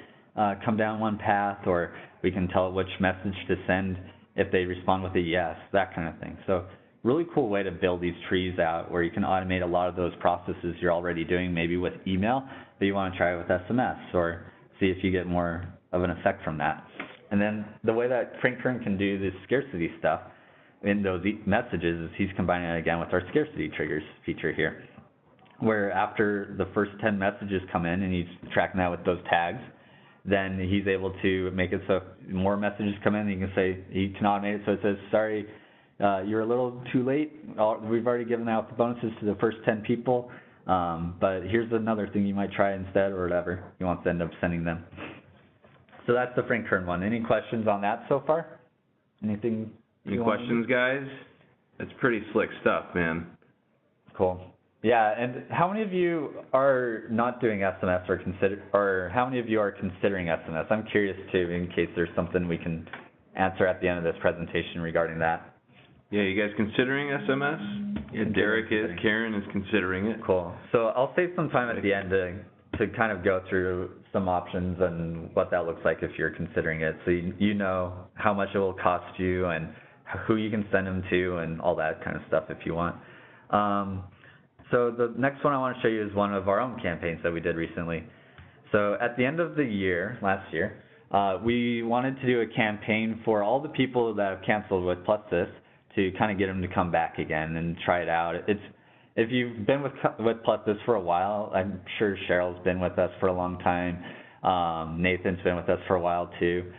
come down one path, or we can tell it which message to send if they respond with a yes, that kind of thing. So really cool way to build these trees out where you can automate a lot of those processes you're already doing maybe with email, but you want to try it with SMS or see if you get more of an effect from that. And then the way that Kern can do this scarcity stuff in those messages is he's combining it again with our scarcity triggers feature here, where after the first 10 messages come in and he's tracking that with those tags, then he's able to make it so more messages come in, he can automate it so it says, sorry, you're a little too late. We've already given out the bonuses to the first 10 people, but here's another thing you might try instead, or whatever he wants to end up sending them. So that's the Kern one. Any questions on that so far? Anything? Any questions, guys? That's pretty slick stuff, man. Cool. Yeah, and how many of you are not doing SMS or how many of you are considering SMS? I'm curious too, in case there's something we can answer at the end of this presentation regarding that. Yeah, you guys considering SMS? Yeah, Derek is. Karen is considering it. Cool. So I'll save some time at the end to kind of go through some options and what that looks like if you're considering it, so you know how much it will cost you and who you can send them to and all that kind of stuff if you want. So the next one I want to show you is one of our own campaigns that we did recently. So at the end of the year, last year, we wanted to do a campaign for all the people that have canceled with PlusThis to kind of get them to come back again and try it out. If you've been with PlusThis for a while, I'm sure Cheryl's been with us for a long time. Nathan's been with us for a while too.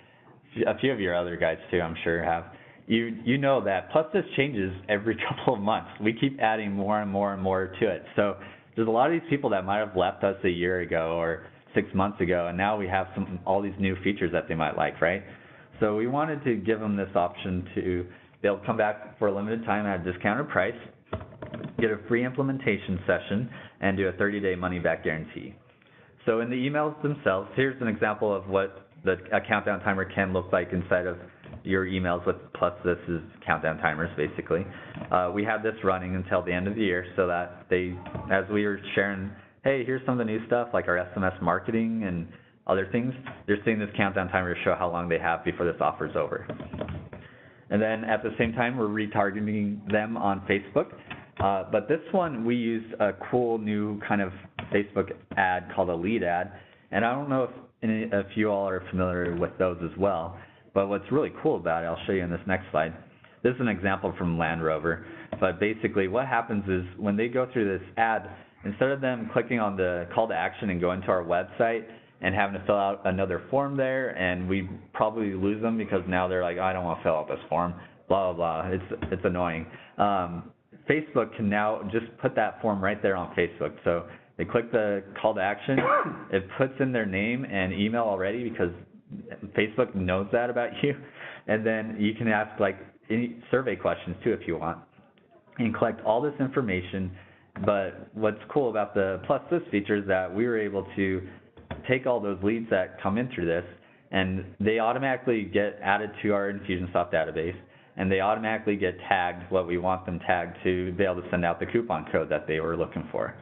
A few of your other guys too, I'm sure have. You know that PlusThis changes every couple of months. We keep adding more and more and more to it. So there's a lot of these people that might have left us a year ago or 6 months ago, and now we have all these new features that they might like, right? So we wanted to give them this option to be able to come back for a limited time at a discounted price, get a free implementation session, and do a 30-day money-back guarantee. So in the emails themselves, here's an example of what a countdown timer can look like inside of your emails with PlusThis countdown timers, basically. We had this running until the end of the year so that as we were sharing, hey, here's some of the new stuff like our SMS marketing and other things, they're seeing this countdown timer to show how long they have before this offer's over. And then at the same time, we're retargeting them on Facebook. But this one, we used a cool new kind of Facebook ad called a lead ad. And I don't know if you all are familiar with those as well. But what's really cool about it, I'll show you in this next slide. This is an example from Land Rover. But basically what happens is when they go through this ad, instead of them clicking on the call to action and going to our website and having to fill out another form there, and we probably lose them because now they're like, oh, I don't want to fill out this form, blah, blah, blah. It's annoying. Facebook can now just put that form right there on Facebook. So they click the call to action, it puts in their name and email already because Facebook knows that about you. And then you can ask like any survey questions too if you want and collect all this information. But what's cool about the PlusThis feature is that we were able to take all those leads that come in through this, and they automatically get added to our Infusionsoft database, and they automatically get tagged what we want them tagged to be able to send out the coupon code that they were looking for.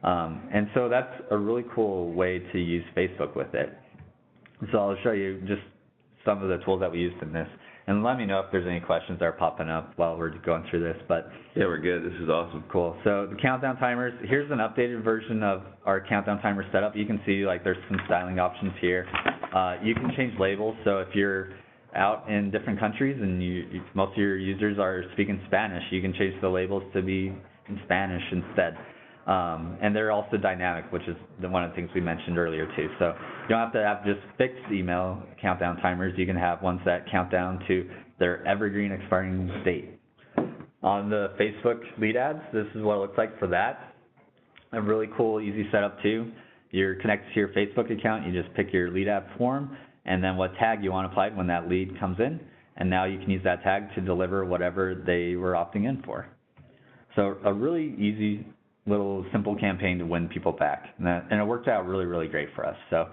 And so that's a really cool way to use Facebook with it. So I'll show you just some of the tools that we used in this. And let me know if there's any questions that are popping up while we're going through this. But yeah, we're good. This is awesome. Cool. So the countdown timers, here's an updated version of our countdown timer setup. You can see like there's some styling options here. You can change labels. So if you're out in different countries and most of your users are speaking Spanish, you can change the labels to be in Spanish instead. And they're also dynamic, which is one of the things we mentioned earlier too. So you don't have to have just fixed email countdown timers. You can have ones that count down to their evergreen expiring date. On the Facebook lead ads, this is what it looks like for that. A really cool, easy setup too. You're connected to your Facebook account. You just pick your lead ad form and then what tag you want applied when that lead comes in. And now you can use that tag to deliver whatever they were opting in for. So a really easy little simple campaign to win people back. And it worked out really, really great for us. So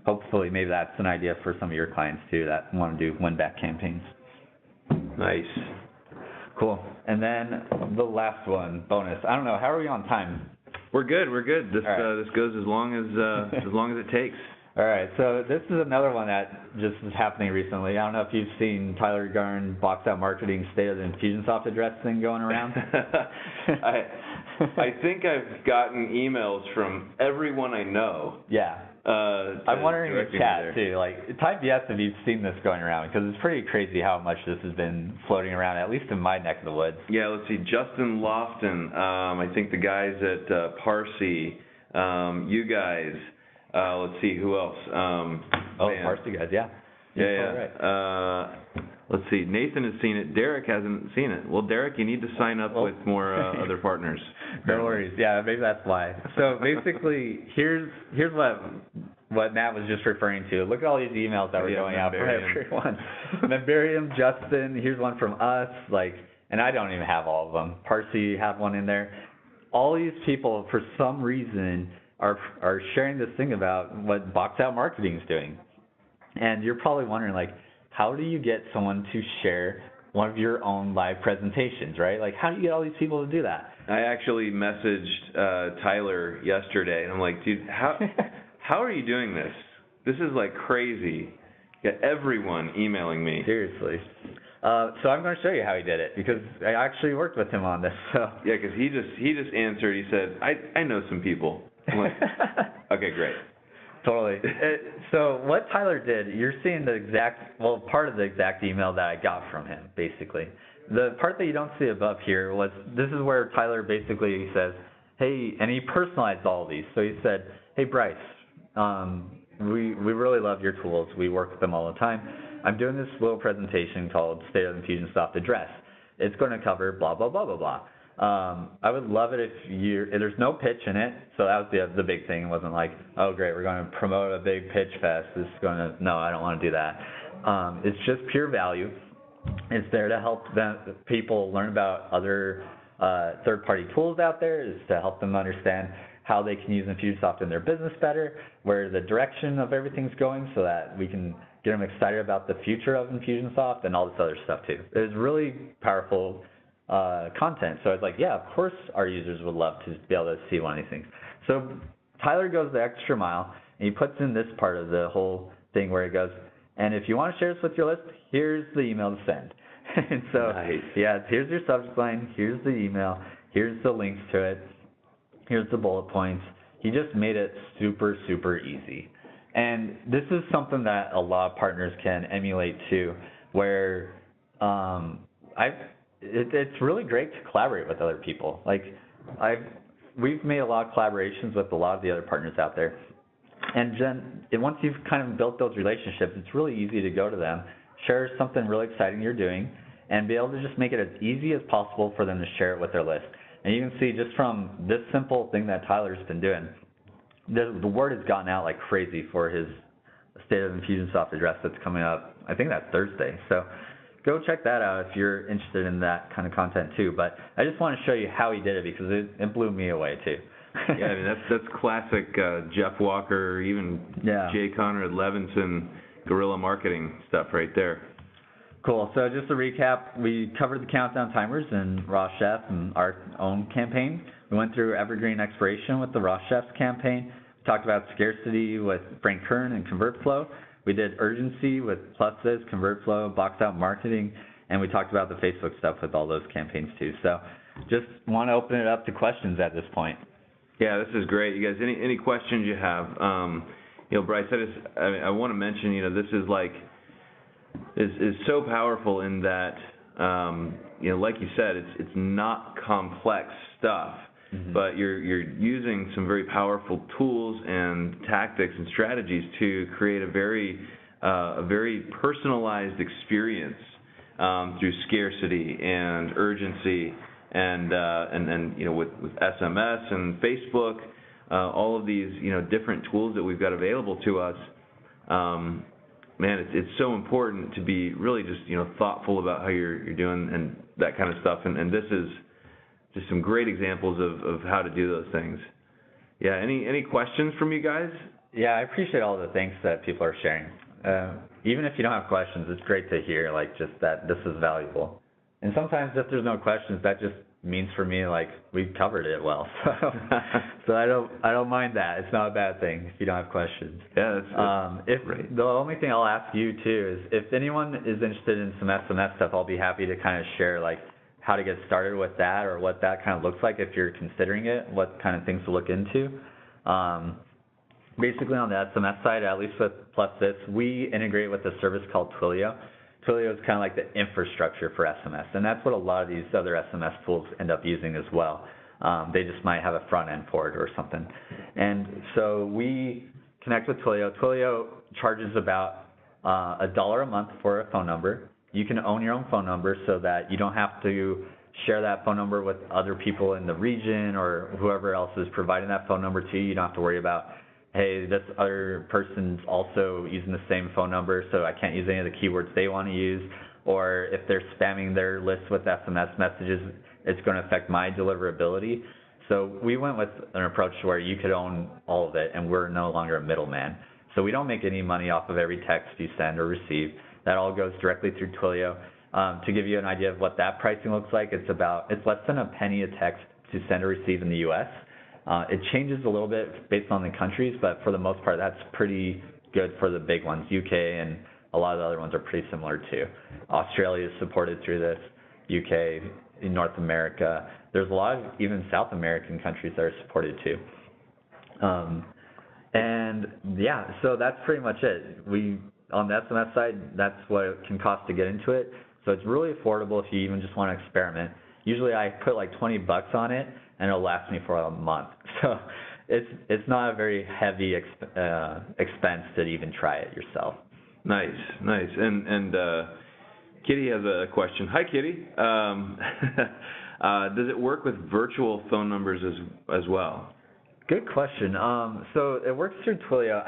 hopefully maybe that's an idea for some of your clients too that want to do win back campaigns. Nice. Cool. And then the last one, bonus. I don't know, how are we on time? We're good. This right. This goes as long as it takes. All right, so this is another one that just is happening recently. I don't know if you've seen Tyler Garn box out marketing state of the Infusionsoft address thing going around. I think I've gotten emails from everyone I know. Yeah. I'm wondering in chat too. Like, type yes if you've seen this going around because it's pretty crazy how much this has been floating around, at least in my neck of the woods. Yeah, let's see. Justin Lofton. I think the guys at Parsi. You guys. Let's see, who else? Parsi guys, yeah. Yeah. Right. Let's see, Nathan has seen it. Derek hasn't seen it. Well, Derek, you need to sign up with more other partners. No worries. Yeah, maybe that's why. So basically, here's what Matt was just referring to. Look at all these emails that were going out for everyone. Membarium, Justin, here's one from us. And I don't even have all of them. Parsi have one in there. All these people, for some reason, are sharing this thing about what box out marketing is doing. And you're probably wondering, how do you get someone to share one of your own live presentations, right? How do you get all these people to do that? I actually messaged Tyler yesterday, and I'm like, dude, how are you doing this? This is crazy. Got everyone emailing me. Seriously. So I'm going to show you how he did it because I actually worked with him on this. So yeah, because he just answered. He said, I know some people. I'm like, okay, great. Totally. So what Tyler did, you're seeing part of the exact email that I got from him, basically. The part that you don't see above here was, this is where Tyler basically says, hey, and he personalized all of these. So he said, hey, Bryce, we really love your tools. We work with them all the time. I'm doing this little presentation called State of Infusionsoft Address. It's going to cover blah, blah, blah, blah, blah. I would love it if there's no pitch in it, so that was the big thing. It wasn't like, oh great, we're going to promote a big pitch fest. No, I don't want to do that. It's just pure value. It's there to help people learn about other third-party tools out there. It's to help them understand how they can use Infusionsoft in their business better, where the direction of everything's going, so that we can get them excited about the future of Infusionsoft and all this other stuff too. It's really powerful content. So I was like, yeah, of course our users would love to be able to see one of these things. So Tyler goes the extra mile, and he puts in this part of the whole thing where he goes, and if you want to share this with your list, here's the email to send. And so, nice. Yeah, here's your subject line, here's the email, here's the links to it, here's the bullet points. He just made it super, super easy. And this is something that a lot of partners can emulate too, where it's really great to collaborate with other people. Like, we've made a lot of collaborations with a lot of the other partners out there. And then once you've kind of built those relationships, it's really easy to go to them, share something really exciting you're doing, and be able to just make it as easy as possible for them to share it with their list. And you can see just from this simple thing that Tyler's been doing, the word has gotten out like crazy for his State of Infusionsoft address that's coming up. I think that's Thursday. So go check that out if you're interested in that kind of content too. But I just want to show you how he did it, because it blew me away too. Yeah, I mean, that's classic Jeff Walker, even Jay Conrad Levinson guerrilla marketing stuff right there. Cool. So just to recap, we covered the countdown timers in Raw Chef and our own campaign. We went through Evergreen expiration with the Raw Chef's campaign. We talked about scarcity with Frank Kern and ConvertFlow. We did urgency with PlusThis, ConvertFlow, box out marketing, and we talked about the Facebook stuff with all those campaigns too. So just want to open it up to questions at this point. Yeah, this is great. You guys, any questions you have? Bryce, I want to mention, this is is so powerful in that, like you said, it's not complex stuff, but you're using some very powerful tools and tactics and strategies to create a very personalized experience through scarcity and urgency. And with SMS and Facebook, all of these different tools that we've got available to us, man, it's so important to be really just thoughtful about how you're doing and that kind of stuff. And this is just some great examples of how to do those things. Yeah. Any questions from you guys? Yeah, I appreciate all the things that people are sharing. Even if you don't have questions, it's great to hear just that this is valuable. And sometimes if there's no questions, that just means for me we covered it well. So I don't mind that. It's not a bad thing if you don't have questions. Yeah, that's right. The only thing I'll ask you too is if anyone is interested in some SMS stuff, I'll be happy to kind of share how to get started with that, or what that kind of looks like if you're considering it, what kind of things to look into. Basically on the SMS side, at least with PlusThis, we integrate with a service called Twilio. Twilio is kind of like the infrastructure for SMS, and that's what a lot of these other SMS tools end up using as well. They just might have a front end for it or something. And so we connect with Twilio. Twilio charges about $1 a month for a phone number. You can own your own phone number so that you don't have to share that phone number with other people in the region or whoever else is providing that phone number to you. You don't have to worry about, hey, this other person's also using the same phone number, so I can't use any of the keywords they want to use. Or if they're spamming their list with SMS messages, it's going to affect my deliverability. So we went with an approach where you could own all of it, and we're no longer a middleman. So we don't make any money off of every text you send or receive. That all goes directly through Twilio. To give you an idea of what that pricing looks like, it's less than a penny a text to send or receive in the U.S. It changes a little bit based on the countries, but for the most part, that's pretty good for the big ones. UK and a lot of the other ones are pretty similar too. Australia is supported through this, UK, in North America. There's a lot of even South American countries that are supported too. And yeah, so that's pretty much it. On the SMS side, that's what it can cost to get into it. So it's really affordable if you even just want to experiment. Usually I put like $20 on it, and it'll last me for a month. So it's not a very heavy expense to even try it yourself. Nice. And Kitty has a question. Hi, Kitty. Does it work with virtual phone numbers as well? Good question. So it works through Twilio.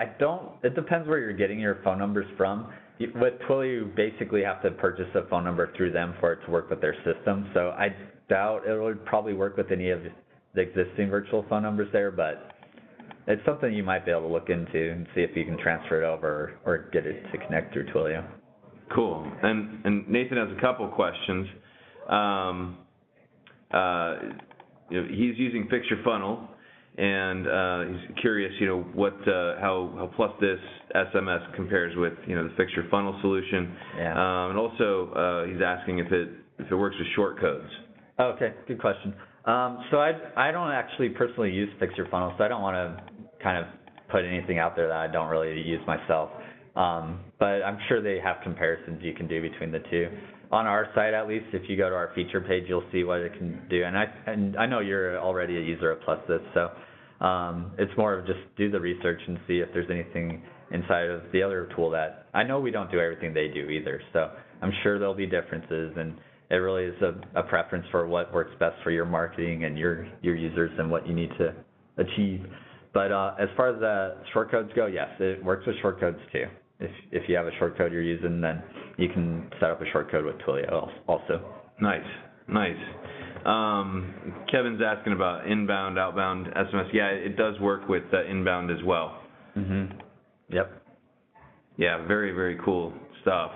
It depends where you're getting your phone numbers from. With Twilio, you basically have to purchase a phone number through them for it to work with their system. So I doubt it would probably work with any of the existing virtual phone numbers there, but it's something you might be able to look into and see if you can transfer it over or get it to connect through Twilio. Cool. And Nathan has a couple questions. He's using Fix Your Funnel, and he's curious, how PlusThis SMS compares with, the Fix Your Funnel solution. Yeah. And also, he's asking if it works with short codes. Oh, okay, good question. So I don't actually personally use Fix Your Funnel, so I don't want to kind of put anything out there that I don't really use myself. But I'm sure they have comparisons you can do between the two. On our site, at least, if you go to our feature page, you'll see what it can do. And I know you're already a user of PlusThis, so it's more of just do the research and see if there's anything inside of the other tool that I know we don't do everything they do either. So I'm sure there'll be differences, and it really is a preference for what works best for your marketing and your users and what you need to achieve. But as far as the shortcodes go, yes, it works with shortcodes too. If you have a shortcode you're using, then you can set up a shortcode with Twilio also. Nice. Kevin's asking about inbound, outbound SMS. Yeah, it does work with inbound as well. Mm-hmm. Yep. Yeah, very, very cool stuff.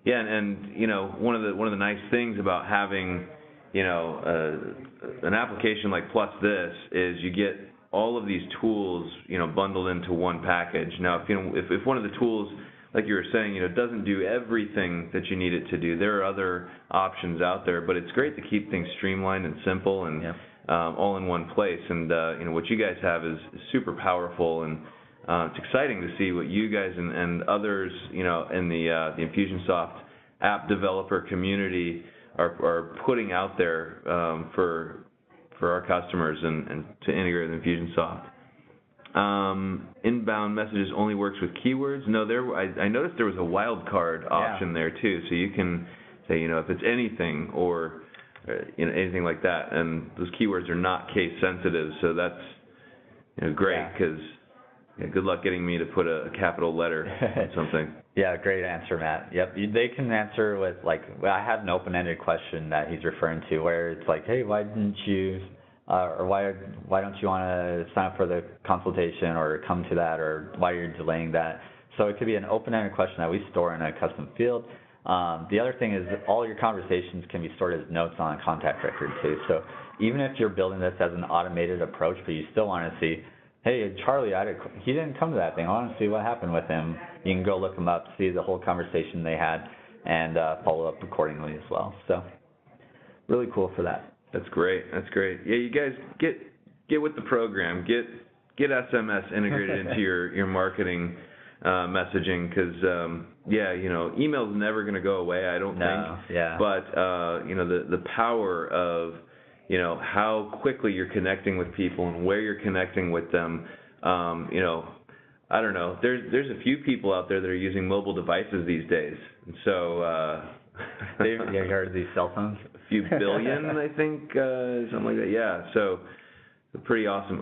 Yeah, and one of the nice things about having an application like PlusThis is you get all of these tools bundled into one package. Now, if one of the tools, like you were saying, doesn't do everything that you need it to do, there are other options out there. But it's great to keep things streamlined and simple and all in one place. And what you guys have is super powerful, and it's exciting to see what you guys and others in the Infusionsoft app developer community are putting out there for our customers and to integrate with Infusionsoft. Inbound messages only works with keywords. No, I noticed there was a wildcard option there too, so you can say if it's anything or anything like that, and those keywords are not case sensitive, so that's great because good luck getting me to put a capital letter on something. Yeah, great answer, Matt. Yep, they can answer with I have an open-ended question that he's referring to where it's like, hey, why didn't you, or why don't you want to sign up for the consultation or come to that, or why you're delaying that? So it could be an open-ended question that we store in a custom field. The other thing is all your conversations can be stored as notes on a contact record too. So even if you're building this as an automated approach, but you still want to see, hey, Charlie, he didn't come to that thing. I want to see what happened with him. You can go look him up, see the whole conversation they had, and follow up accordingly as well. So really cool for that. That's great. Yeah, you guys get with the program. Get SMS integrated into your marketing messaging because, email's never going to go away, I don't think. Yeah. But, the power of how quickly you're connecting with people and where you're connecting with them. I don't know. There's a few people out there that are using mobile devices these days, and so you heard of these cell phones? A few billion, I think, something like that. Yeah, so pretty awesome.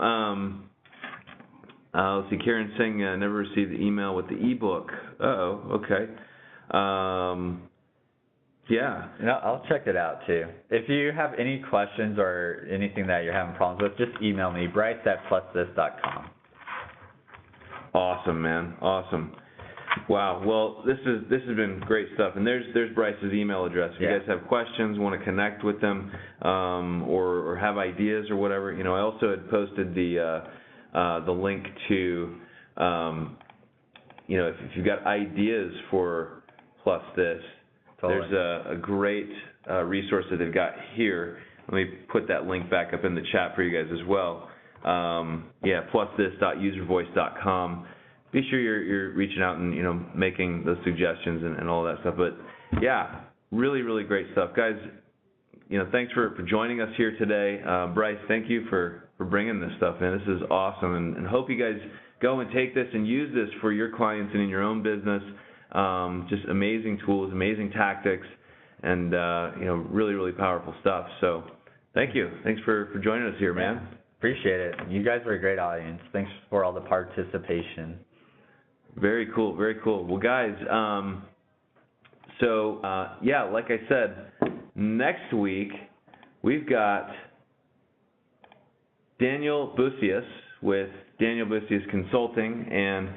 Let's see. Karen's saying never received the email with the ebook. Okay. Yeah. I'll check it out too. If you have any questions or anything that you're having problems with, just email me, bryce@plusthis.com. Awesome, man. Awesome. Wow. Well, this has been great stuff. And there's Bryce's email address. If you guys have questions, want to connect with them, or have ideas or whatever, I also had posted the link to, if you've got ideas for PlusThis. Totally. There's a great resource that they've got here. Let me put that link back up in the chat for you guys as well. plusthis.uservoice.com. Be sure you're reaching out and, making those suggestions and all that stuff. But yeah, really, really great stuff. Guys, thanks for joining us here today. Bryce, thank you for bringing this stuff in. This is awesome, and hope you guys go and take this and use this for your clients and in your own business. Just amazing tools, amazing tactics, and really, really powerful stuff. So thank you. Thanks for joining us here, man. Appreciate it. You guys are a great audience. Thanks for all the participation. Very cool, very cool. Well, guys, like I said, next week we've got Daniel Busius with Daniel Busius Consulting, and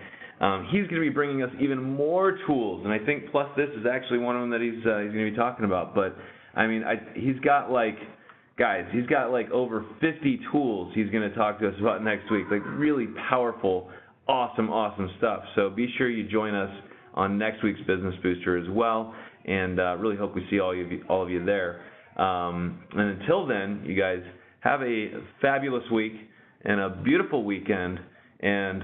he's going to be bringing us even more tools, and I think PlusThis is actually one of them that he's going to be talking about. But I mean, he's got like over 50 tools he's going to talk to us about next week, like really powerful, awesome stuff. So be sure you join us on next week's Business Booster as well, and really hope we see all of you there. And until then, you guys have a fabulous week and a beautiful weekend, and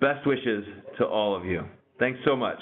best wishes to all of you. Thanks so much.